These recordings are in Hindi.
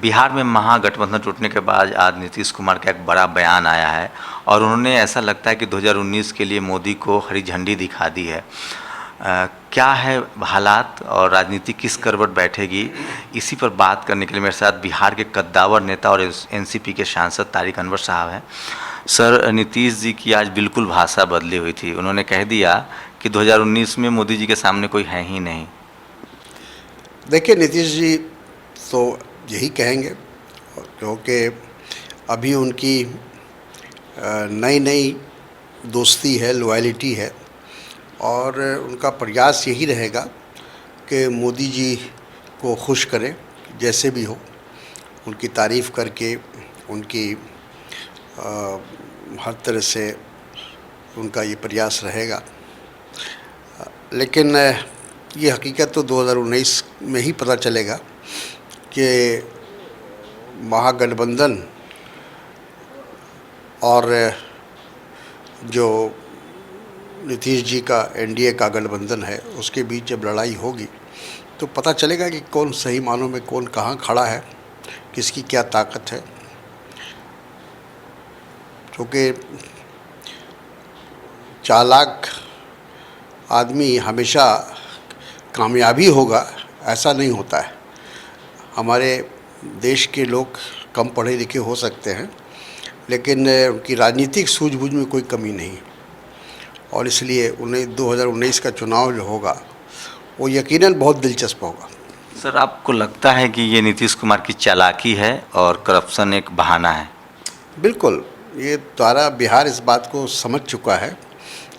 बिहार में महागठबंधन टूटने के बाद आज नीतीश कुमार का एक बड़ा बयान आया है और उन्होंने ऐसा लगता है कि 2019 के लिए मोदी को हरी झंडी दिखा दी है। क्या है हालात और राजनीति किस करवट बैठेगी, इसी पर बात करने के लिए मेरे साथ बिहार के कद्दावर नेता और एनसीपी के सांसद तारिक अनवर साहब हैं। सर, नीतीश जी की आज बिल्कुल भाषा बदली हुई थी। उन्होंने कह दिया कि 2019 में मोदी जी के सामने कोई है ही नहीं। देखिए, नीतीश जी तो यही कहेंगे क्योंकि अभी उनकी नई नई दोस्ती है, लॉयल्टी है और उनका प्रयास यही रहेगा कि मोदी जी को खुश करें, जैसे भी हो उनकी तारीफ़ करके उनकी हर तरह से उनका ये प्रयास रहेगा। लेकिन ये हकीकत तो 2019 में ही पता चलेगा कि महागठबंधन और जो नीतीश जी का एनडीए का गठबंधन है उसके बीच जब लड़ाई होगी तो पता चलेगा कि कौन सही मानों में कौन कहाँ खड़ा है, किसकी क्या ताकत है। क्योंकि चालाक आदमी हमेशा कामयाबी होगा ऐसा नहीं होता है। हमारे देश के लोग कम पढ़े लिखे हो सकते हैं लेकिन उनकी राजनीतिक सूझबूझ में कोई कमी नहीं और इसलिए उन्हें 2019 का चुनाव जो होगा वो यकीनन बहुत दिलचस्प होगा। सर, आपको लगता है कि ये नीतीश कुमार की चालाकी है और करप्शन एक बहाना है? बिल्कुल, ये सारा बिहार इस बात को समझ चुका है।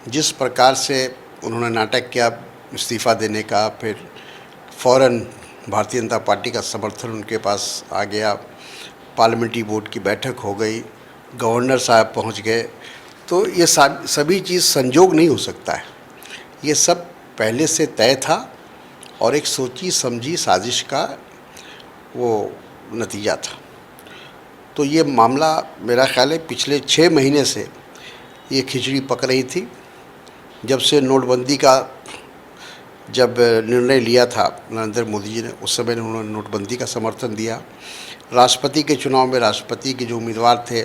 जिस प्रकार से उन्होंने नाटक किया इस्तीफ़ा देने का, फिर फ़ौरन भारतीय जनता पार्टी का समर्थन उनके पास आ गया, पार्लियामेंट्री बोर्ड की बैठक हो गई, गवर्नर साहब पहुंच गए, तो ये सभी चीज़ संजोग नहीं हो सकता है। ये सब पहले से तय था और एक सोची समझी साजिश का वो नतीजा था। तो ये मामला मेरा ख्याल है पिछले 6 महीने से ये खिचड़ी पक रही थी। जब से नोटबंदी का जब निर्णय लिया था नरेंद्र मोदी जी ने, उस समय उन्होंने नोटबंदी का समर्थन दिया। राष्ट्रपति के चुनाव में राष्ट्रपति के जो उम्मीदवार थे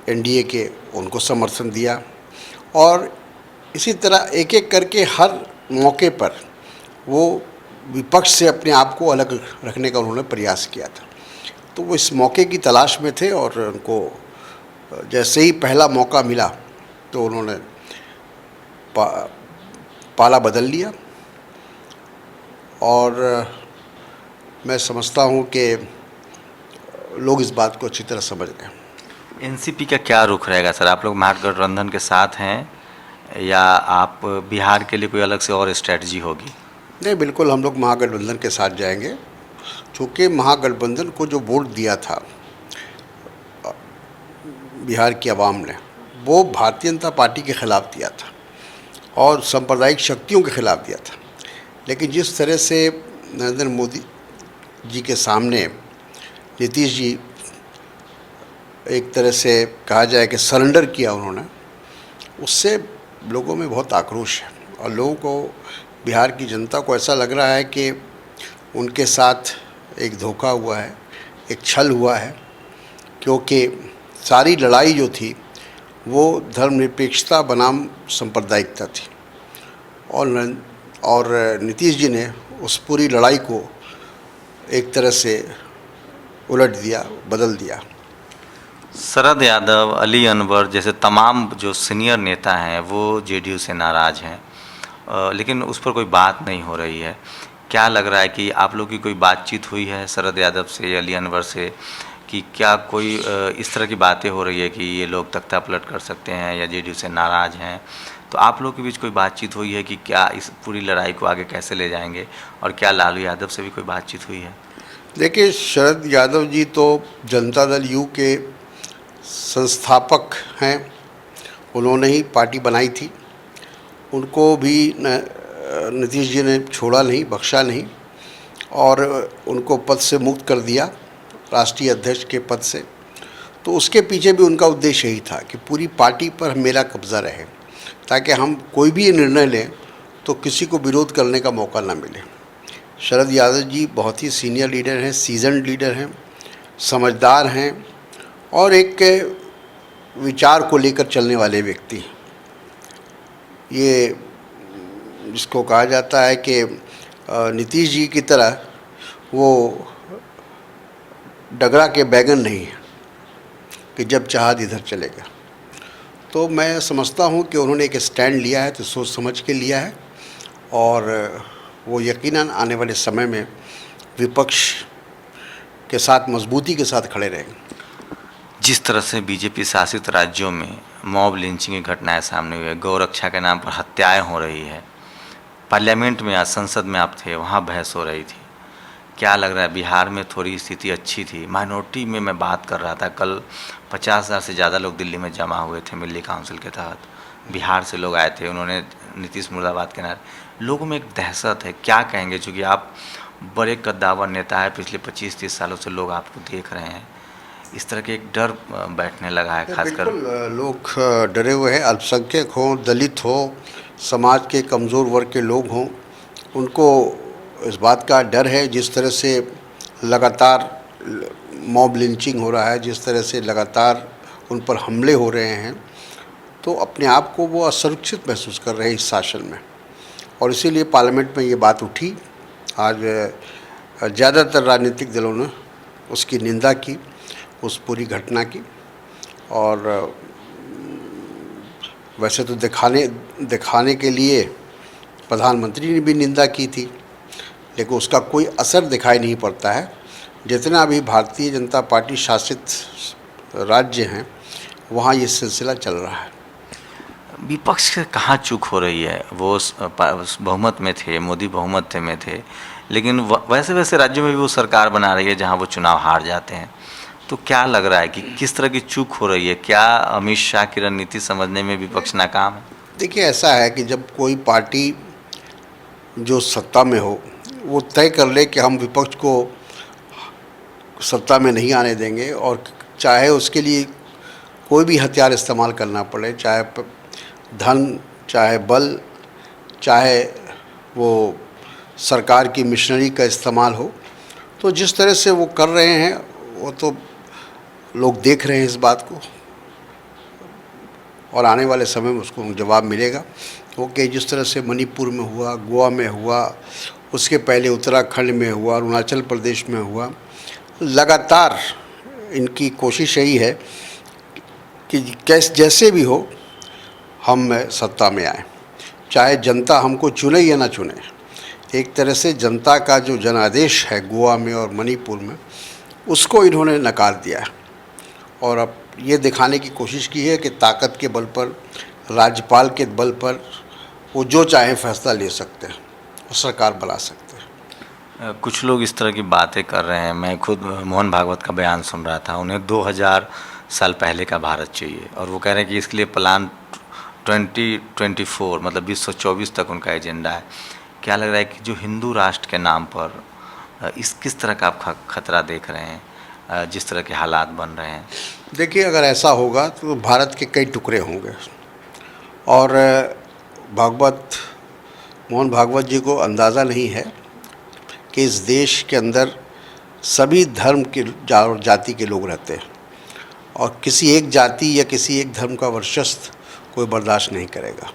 एनडीए के, उनको समर्थन दिया और इसी तरह एक एक करके हर मौके पर वो विपक्ष से अपने आप को अलग रखने का उन्होंने प्रयास किया था। तो वो इस मौके की तलाश में थे और उनको जैसे ही पहला मौका मिला तो उन्होंने पाला बदल लिया और मैं समझता हूँ कि लोग इस बात को अच्छी तरह समझ गए। एनसीपी का क्या रुख रहेगा सर? आप लोग महागठबंधन के साथ हैं या आप बिहार के लिए कोई अलग से और स्ट्रेटजी होगी? नहीं, बिल्कुल हम लोग महागठबंधन के साथ जाएंगे। चूँकि महागठबंधन को जो वोट दिया था बिहार की आवाम ने, वो भारतीय जनता पार्टी के ख़िलाफ़ दिया था और सांप्रदायिक शक्तियों के ख़िलाफ़ दिया था। लेकिन जिस तरह से नरेंद्र मोदी जी के सामने नीतीश जी एक तरह से कहा जाए कि सरेंडर किया उन्होंने, उससे लोगों में बहुत आक्रोश है और लोगों को, बिहार की जनता को ऐसा लग रहा है कि उनके साथ एक धोखा हुआ है, एक छल हुआ है। क्योंकि सारी लड़ाई जो थी वो धर्मनिरपेक्षता बनाम सांप्रदायिकता थी और नीतीश जी ने उस पूरी लड़ाई को एक तरह से उलट दिया, बदल दिया। शरद यादव, अली अनवर जैसे तमाम जो सीनियर नेता हैं वो जेडीयू से नाराज़ हैं, लेकिन उस पर कोई बात नहीं हो रही है। क्या लग रहा है कि आप लोग की कोई बातचीत हुई है शरद यादव से, अली अनवर से, कि क्या कोई इस तरह की बातें हो रही है कि ये लोग तख्ता पलट कर सकते हैं या जेडीयू से नाराज़ हैं? तो आप लोग के बीच कोई बातचीत हुई है कि क्या इस पूरी लड़ाई को आगे कैसे ले जाएंगे, और क्या लालू यादव से भी कोई बातचीत हुई है? देखिए, शरद यादव जी तो जनता दल यू के संस्थापक हैं, उन्होंने ही पार्टी बनाई थी। उनको भी नीतीश जी ने छोड़ा नहीं, बख्शा नहीं और उनको पद से मुक्त कर दिया, राष्ट्रीय अध्यक्ष के पद से। तो उसके पीछे भी उनका उद्देश्य यही था कि पूरी पार्टी पर मेरा कब्ज़ा रहे, ताकि हम कोई भी निर्णय लें तो किसी को विरोध करने का मौका ना मिले। शरद यादव जी बहुत ही सीनियर लीडर हैं, सीजन्ड लीडर हैं समझदार हैं और एक विचार को लेकर चलने वाले व्यक्ति हैं। ये जिसको कहा जाता है कि नीतीश जी की तरह वो डगरा के बैगन नहीं है कि जब चाहा इधर चलेगा। तो मैं समझता हूँ कि उन्होंने एक स्टैंड लिया है तो सोच समझ के लिया है और वो यकीनन आने वाले समय में विपक्ष के साथ मजबूती के साथ खड़े रहेंगे। जिस तरह से बीजेपी शासित राज्यों में मॉब लिंचिंग की घटनाएं सामने हुई है, गौरक्षा के नाम पर हत्याएं हो रही है, पार्लियामेंट में आज संसद में आप थे, वहाँ बहस हो रही थी, क्या लग रहा है? बिहार में थोड़ी स्थिति अच्छी थी, माइनॉरिटी में मैं बात कर रहा था, कल 50,000 से ज़्यादा लोग दिल्ली में जमा हुए थे मिल्ली काउंसिल के तहत, बिहार से लोग आए थे, उन्होंने नीतीश मुर्दाबाद के नारे, लोगों में एक दहशत है, क्या कहेंगे? चूँकि आप बड़े कद्दावर नेता है, पिछले 25-30 सालों से लोग आपको देख रहे हैं, इस तरह के एक डर बैठने लगा है, खासकर लोग डरे हुए हैं, अल्पसंख्यक हों, दलित हो, समाज के कमज़ोर वर्ग के लोग हों, उनको इस बात का डर है। जिस तरह से लगातार मॉब लिंचिंग हो रहा है, जिस तरह से लगातार उन पर हमले हो रहे हैं, तो अपने आप को वो असुरक्षित महसूस कर रहे हैं इस शासन में, और इसीलिए पार्लियामेंट में ये बात उठी। आज ज़्यादातर राजनीतिक दलों ने उसकी निंदा की, उस पूरी घटना की, और वैसे तो दिखाने के लिए प्रधानमंत्री ने भी निंदा की थी, लेकिन उसका कोई असर दिखाई नहीं पड़ता है। जितना भी भारतीय जनता पार्टी शासित राज्य हैं वहाँ ये सिलसिला चल रहा है। विपक्ष से कहाँ चूक हो रही है? वो बहुमत में थे, मोदी बहुमत में थे, लेकिन वैसे वैसे राज्यों में भी वो सरकार बना रही है जहाँ वो चुनाव हार जाते हैं। तो क्या लग रहा है कि किस तरह की चूक हो रही है? क्या अमित शाह की रणनीति समझने में विपक्ष नाकाम है? देखिए, ऐसा है कि जब कोई पार्टी जो सत्ता में हो वो तय कर ले कि हम विपक्ष को सत्ता में नहीं आने देंगे, और चाहे उसके लिए कोई भी हथियार इस्तेमाल करना पड़े, चाहे धन, चाहे बल, चाहे वो सरकार की मिशनरी का इस्तेमाल हो, तो जिस तरह से वो कर रहे हैं वो तो लोग देख रहे हैं इस बात को, और आने वाले समय में उसको जवाब मिलेगा। क्योंकि जिस तरह से मणिपुर में हुआ, गोवा में हुआ, उसके पहले उत्तराखंड में हुआ, अरुणाचल प्रदेश में हुआ, लगातार इनकी कोशिश यही है कि जैसे भी हो हम सत्ता में आए, चाहे जनता हमको चुने या ना चुने। एक तरह से जनता का जो जनादेश है गोवा में और मणिपुर में, उसको इन्होंने नकार दिया है, और अब ये दिखाने की कोशिश की है कि ताकत के बल पर, राज्यपाल के बल पर वो जो चाहे फैसला ले सकते हैं और सरकार बना सकते हैं। कुछ लोग इस तरह की बातें कर रहे हैं। मैं खुद मोहन भागवत का बयान सुन रहा था, उन्हें 2000 साल पहले का भारत चाहिए, और वो कह रहे हैं कि इसके लिए प्लान 2024 मतलब 2024 तक उनका एजेंडा है। क्या लग रहा है कि जो हिंदू राष्ट्र के नाम पर किस तरह का आप खतरा देख रहे हैं, जिस तरह के हालात बन रहे हैं? देखिए, अगर ऐसा होगा तो भारत के कई टुकड़े होंगे, और मोहन भागवत जी को अंदाज़ा नहीं है कि इस देश के अंदर सभी धर्म के जाति के लोग रहते हैं, और किसी एक जाति या किसी एक धर्म का वर्चस्व कोई बर्दाश्त नहीं करेगा।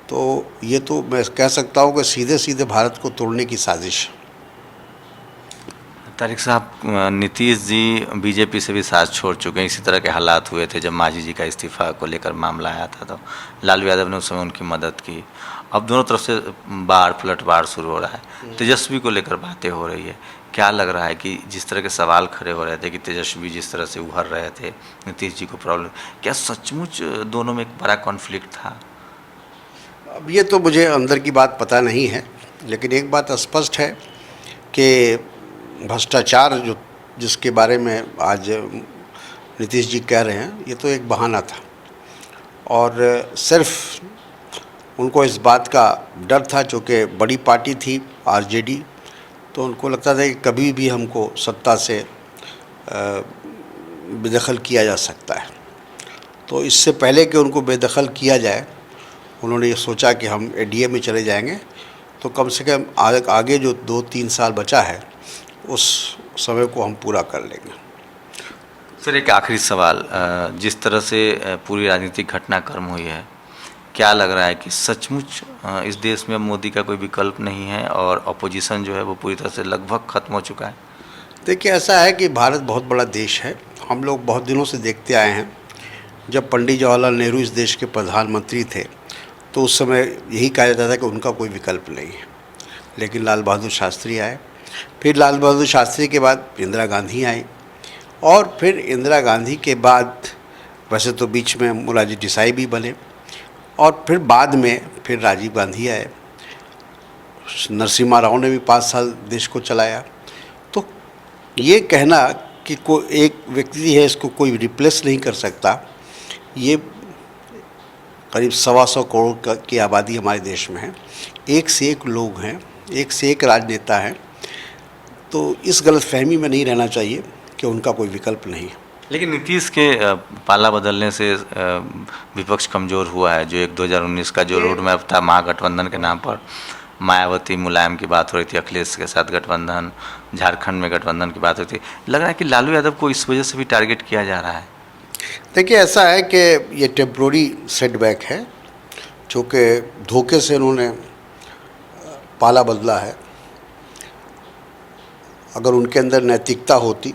तो ये तो मैं कह सकता हूँ कि सीधे सीधे भारत को तोड़ने की साजिश। तारिक साहब, नीतीश जी बीजेपी से भी साथ छोड़ चुके हैं। इसी तरह के हालात हुए थे जब मांझी जी का इस्तीफा को लेकर मामला आया था, तो लालू यादव ने उस समय उनकी मदद की। अब दोनों तरफ से पलटवार शुरू हो रहा है, तेजस्वी को लेकर बातें हो रही है। क्या लग रहा है कि जिस तरह के सवाल खड़े हो रहे थे कि तेजस्वी जिस तरह से उभर रहे थे, नीतीश जी को प्रॉब्लम, क्या सचमुच दोनों में एक बड़ा कॉन्फ्लिक्ट था? अब ये तो मुझे अंदर की बात पता नहीं है, लेकिन एक बात स्पष्ट है कि भ्रष्टाचार जिसके बारे में आज नीतीश जी कह रहे हैं, ये तो एक बहाना था, और सिर्फ उनको इस बात का डर था, चूँकि बड़ी पार्टी थी आरजेडी, तो उनको लगता था कि कभी भी हमको सत्ता से बेदखल किया जा सकता है। तो इससे पहले कि उनको बेदखल किया जाए, उन्होंने ये सोचा कि हम एनडीए में चले जाएंगे, तो कम से कम आगे जो 2-3 साल बचा है उस समय को हम पूरा कर लेंगे। सर एक आखिरी सवाल, जिस तरह से पूरी राजनीतिक घटनाक्रम हुई है, क्या लग रहा है कि सचमुच इस देश में अब मोदी का कोई विकल्प नहीं है और अपोजिशन जो है वो पूरी तरह से लगभग खत्म हो चुका है? देखिए, ऐसा है कि भारत बहुत बड़ा देश है। हम लोग बहुत दिनों से देखते आए हैं। जब पंडित जवाहरलाल नेहरू इस देश के प्रधानमंत्री थे तो उस समय यही कहा जाता था कि उनका कोई विकल्प नहीं है। लेकिन लाल बहादुर शास्त्री आए, फिर लाल बहादुर शास्त्री के बाद इंदिरा गांधी आई, और फिर इंदिरा गांधी के बाद वैसे तो बीच में मोरारजी देसाई भी बने, और फिर बाद में फिर राजीव गांधी आए। नरसिम्हा राव ने भी 5 साल देश को चलाया। तो ये कहना कि कोई एक व्यक्ति है, इसको कोई रिप्लेस नहीं कर सकता, ये करीब 125 करोड़ की आबादी हमारे देश में है, एक से एक लोग हैं, एक से एक राजनेता हैं। तो इस गलतफहमी में नहीं रहना चाहिए कि उनका कोई विकल्प नहीं है। लेकिन नीतीश के पाला बदलने से विपक्ष कमज़ोर हुआ है। जो एक 2019 का जो रोड मैप था महागठबंधन के नाम पर, मायावती मुलायम की बात हो रही थी, अखिलेश के साथ गठबंधन, झारखंड में गठबंधन की बात हो रही थी, लग रहा है कि लालू यादव को इस वजह से भी टारगेट किया जा रहा है। देखिए, ऐसा है कि ये टेम्प्रोरी सेटबैक है, चूँकि धोखे से उन्होंने पाला बदला है। अगर उनके अंदर नैतिकता होती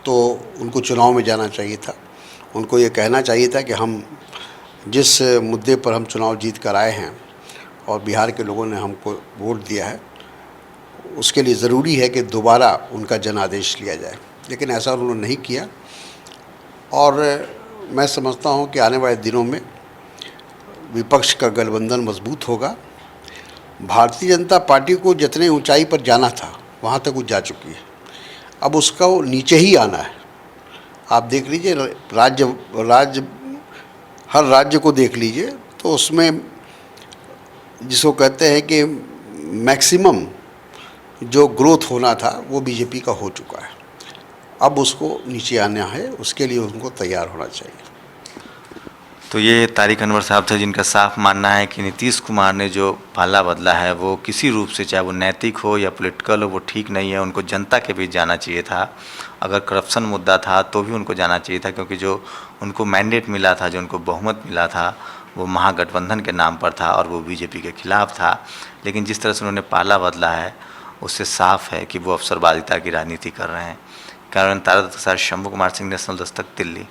तो उनको चुनाव में जाना चाहिए था। उनको ये कहना चाहिए था कि हम जिस मुद्दे पर हम चुनाव जीत कर आए हैं और बिहार के लोगों ने हमको वोट दिया है, उसके लिए ज़रूरी है कि दोबारा उनका जनादेश लिया जाए। लेकिन ऐसा उन्होंने नहीं किया, और मैं समझता हूँ कि आने वाले दिनों में विपक्ष का गठबंधन मजबूत होगा। भारतीय जनता पार्टी को जितने ऊंचाई पर जाना था वहाँ तक वो जा चुकी है, अब उसका वो नीचे ही आना है। आप देख लीजिए, हर राज्य को देख लीजिए, तो उसमें जिसको कहते हैं कि मैक्सिमम जो ग्रोथ होना था वो बीजेपी का हो चुका है। अब उसको नीचे आना है, उसके लिए उनको तैयार होना चाहिए। तो ये तारिक अनवर साहब थे, जिनका साफ मानना है कि नीतीश कुमार ने जो पाला बदला है वो किसी रूप से, चाहे वो नैतिक हो या पॉलिटिकल हो, वो ठीक नहीं है। उनको जनता के बीच जाना चाहिए था। अगर करप्शन मुद्दा था तो भी उनको जाना चाहिए था, क्योंकि जो उनको मैंडेट मिला था, जो उनको बहुमत मिला था, वो महागठबंधन के नाम पर था और वो बीजेपी के खिलाफ था। लेकिन जिस तरह से उन्होंने पाला बदला है, उससे साफ है कि वो अवसरवादिता की राजनीति कर रहे हैं। कैमरामैन तारा दत्त के साथ शंभू कुमार सिंह, नेशनल दस्तक, दिल्ली।